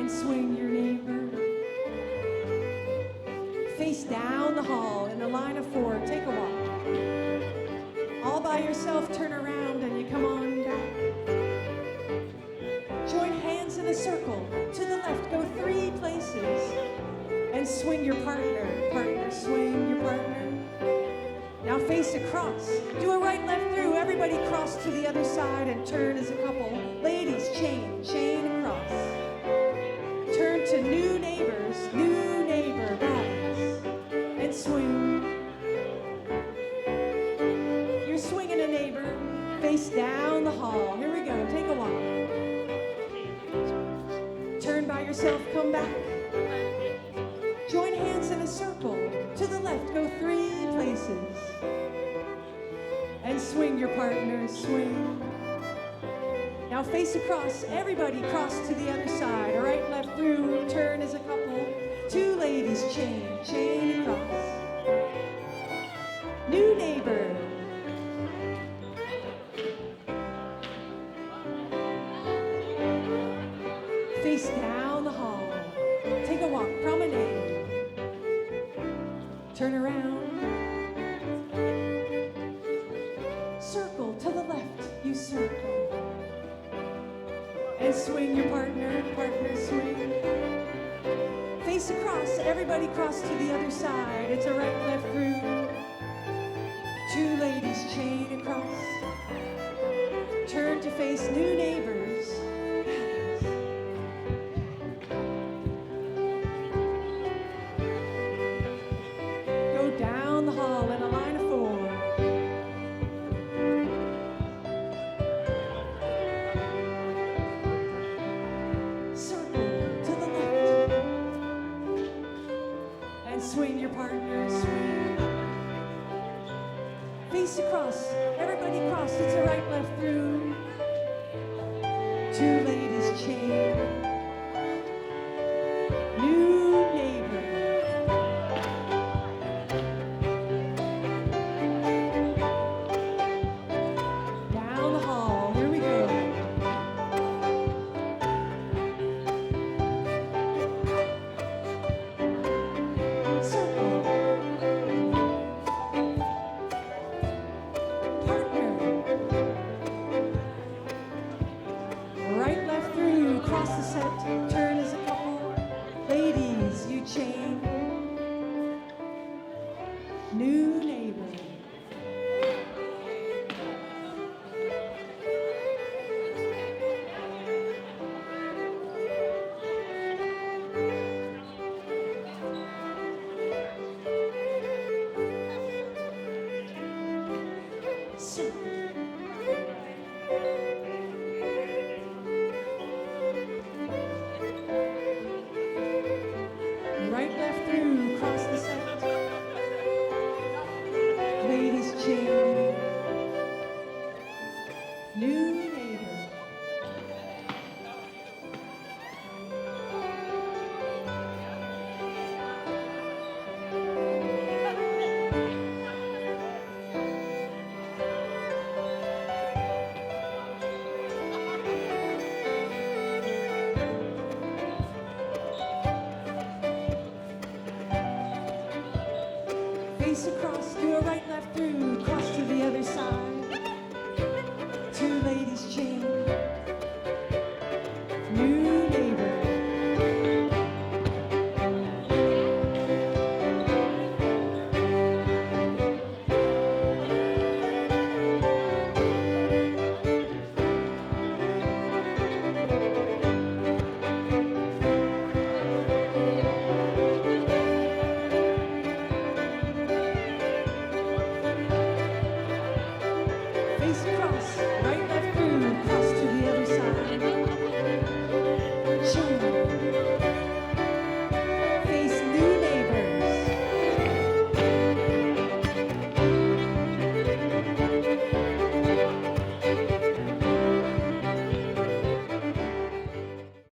and swing your neighbor. Face down the hall in a line of 4. Take a walk. All by yourself, turn around and you come on back. Join hands in a circle. To the left, go 3 places and swing your partner. Partner, swing your partner. Now face across. Do a right, left through. Everybody cross to the other side and turn as a couple. Ladies, chain across. Turn to new neighbor, rise and swing. You're swinging a neighbor, face down the hall. Here we go, take a walk. Turn by yourself, come back. Join hands in a circle. To the left, go 3 places. And swing your partner, swing. Now face across, everybody cross to the other side. Right, left through, turn as a couple. 2 ladies, chain across. New neighbor. Face down the hall. Take a walk, promenade. Turn around. Circle to the left, you circle. And swing your partner, swing. Face across, everybody cross to the other side. It's a right, left through. 2 ladies, chain across. Turn to face new neighbors. Go down the hall in a line of 4. Swing your partner, swing. Face across, everybody cross. It's a right, left through. 2 ladies, chain. New neighbor. Down the hall, here we go. Turn as a couple. Ladies, you chain. New neighbor. Right, left through, cross the set. Ladies, chain. New neighbor. Face across, do a right, left through, cross to the other side. 2 ladies, chain. New neighbor. Face across.